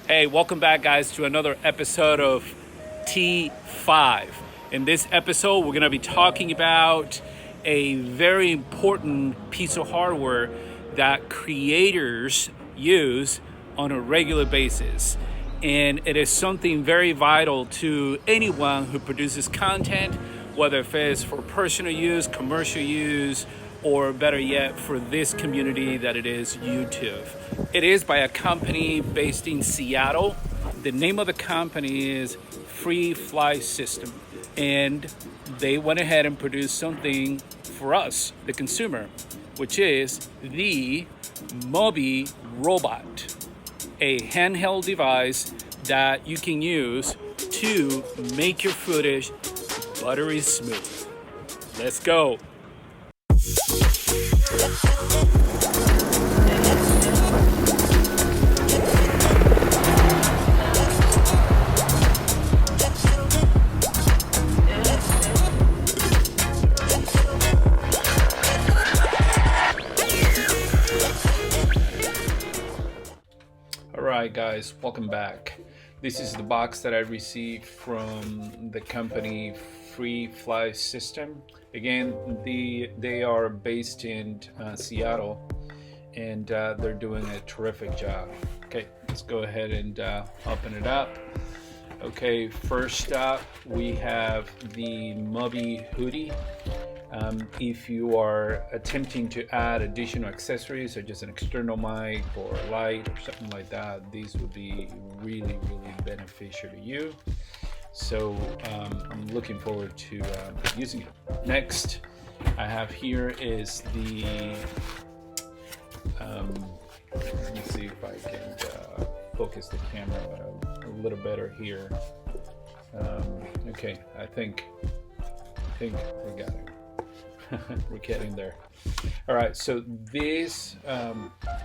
Hey, welcome back, guys, to another episode of T5. In this episode, we're going to be talking about a very important piece of hardware that creators use on a regular basis. And it is something very vital to anyone who produces content, whether it is for personal use, commercial use, or better yet, for this community that it is YouTube. It is by a company based in Seattle. The name of the company is Free Fly System. And they went ahead and produced something for us, the consumer, which is the MOVI robot, a handheld device that you can use to make your footage buttery smooth. Let's go. Alright guys, welcome back. This is the box that I received from the company Free Fly System. Again, they are based in Seattle, and they're doing a terrific job. Okay, let's go ahead and open it up. Okay, first up we have the MOVI hoodie. If you are attempting to add additional accessories such as an external mic or a light or something like that, these would be really beneficial to you. So I'm looking forward to using it. Next I have here is the let me see if I can focus the camera a little better here. Okay, I think we got it. We're getting there. All right, so this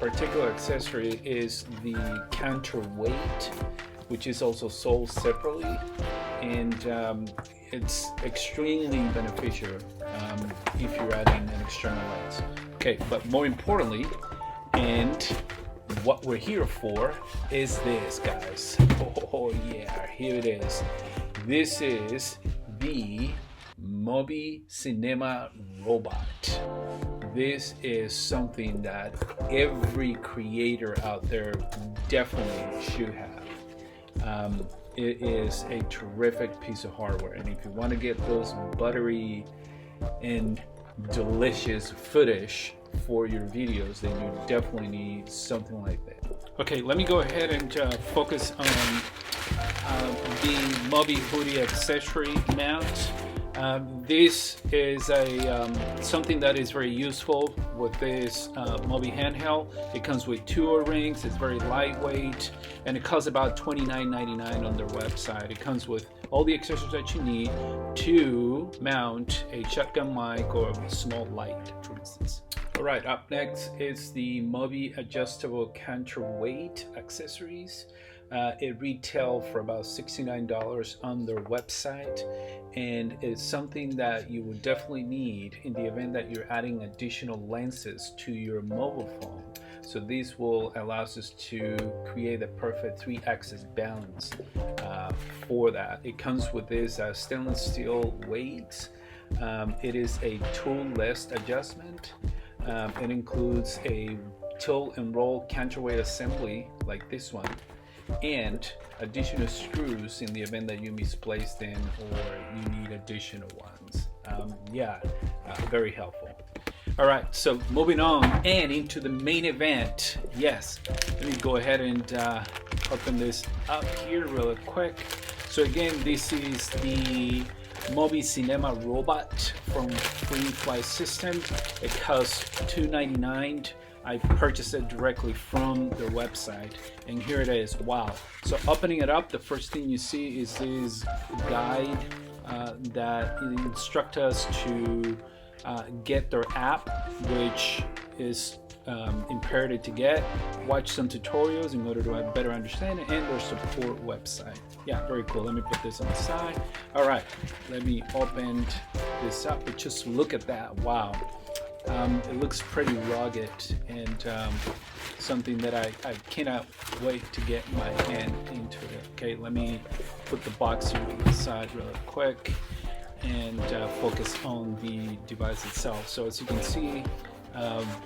particular accessory is the counterweight, which is also sold separately, and it's extremely beneficial if you're adding an external lens. Okay, but more importantly, and what we're here for is this, guys. Oh yeah, here it is. This is the MOVI Cinema Robot. This is something that every creator out there definitely should have. It is a terrific piece of hardware, and if you want to get those buttery and delicious footage for your videos, then you definitely need something like that. Okay, let me go ahead and focus on the MOVI hoodie accessory mount. This is something that is very useful with this MOVI handheld. It comes with two O-rings, it's very lightweight, and it costs about $29.99 on their website. It comes with all the accessories that you need to mount a shotgun mic or a small light, for instance. Alright, up next is the MOVI adjustable counterweight accessories. It retail for about $69 on their website, and it's something that you would definitely need in the event that you're adding additional lenses to your mobile phone. So this will allow us to create a perfect 3-axis balance for that. It comes with this stainless steel weight. It is a tool-less adjustment. It includes a tilt and roll counterweight assembly like this one, and additional screws in the event that you misplace them or you need additional ones. Very helpful. All right, so moving on and into the main event. Yes, let me go ahead and open this up here real quick. So again, this is the MOVI Cinema Robot from Free Fly System. It costs $2.99. I purchased it directly from their website, and here it is. Wow. So opening it up, the first thing you see is this guide that instructs us to get their app, which is imperative to get, watch some tutorials in order to better understand it, and their support website. Yeah, very cool. Let me put this on the side. All right, let me open this up, but just look at that. Wow. It looks pretty rugged, and something that I cannot wait to get my hand into it. Okay, let me put the box here to the side really quick and focus on the device itself. So as you can see,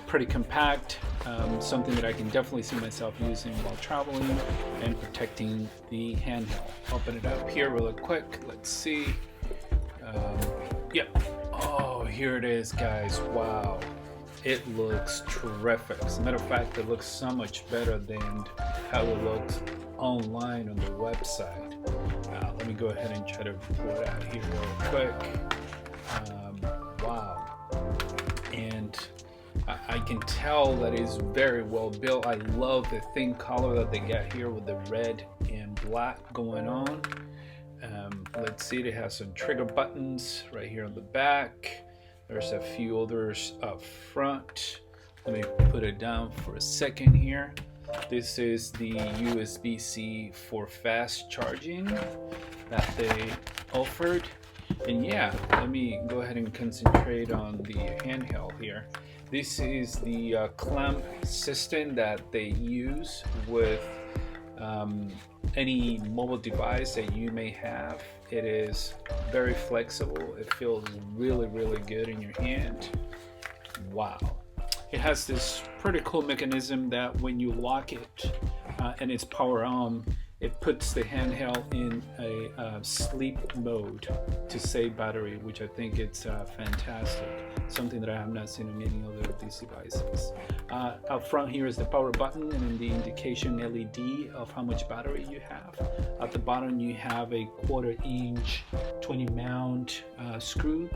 pretty compact, something that I can definitely see myself using while traveling and protecting the handheld. Open it up here really quick. Let's see. Yep. Oh, here it is, guys. Wow. It looks terrific. As a matter of fact, it looks so much better than how it looks online on the website. Let me go ahead and try to pull it out here real quick. Wow. And I can tell that it's very well built. I love the thin color that they got here with the red and black going on. Let's see, it has some trigger buttons right here on the back. There's a few others up front. Let me put it down for a second here. This is the USB-C for fast charging that they offered. And yeah, let me go ahead and concentrate on the handheld here. This is the clamp system that they use with any mobile device that you may have. It is very flexible. It feels really, really good in your hand. Wow. It has this pretty cool mechanism that when you lock it and it's power on, it puts the handheld in a sleep mode to save battery, which I think it's fantastic. Something that I have not seen in any other of these devices. Up front here is the power button and the indication LED of how much battery you have. At the bottom you have a 1/4 inch 20 mount screw.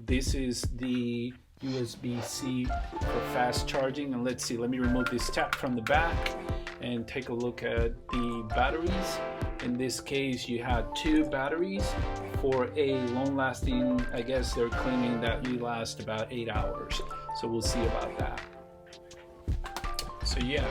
This is the USB-C for fast charging. And let's see, let me remove this tab from the back and take a look at the batteries. In this case, you have 2 batteries for a long-lasting, I guess they're claiming that you last about 8 hours. So we'll see about that. So yeah,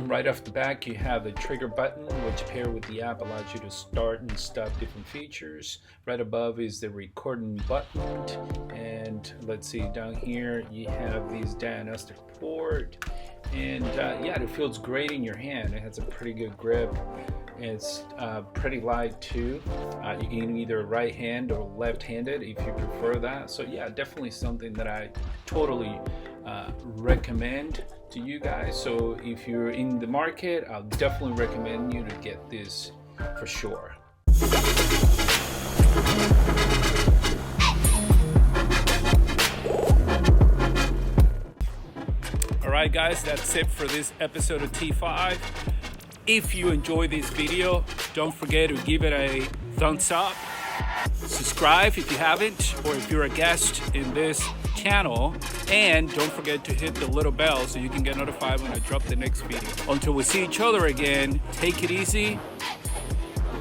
right off the back, you have the trigger button, which paired with the app allows you to start and stop different features. Right above is the recording button. And let's see, down here, you have these diagnostic port. And yeah, it feels great in your hand. It has a pretty good grip. It's pretty light too. You can either right hand or left-handed if you prefer that. So yeah, definitely something that I totally recommend to you guys. So if you're in the market, I'll definitely recommend you to get this for sure. Alright guys, that's it for this episode of T5. If you enjoyed this video, don't forget to give it a thumbs up. Subscribe if you haven't, or if you're a guest in this channel. And don't forget to hit the little bell so you can get notified when I drop the next video. Until we see each other again, take it easy.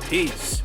Peace.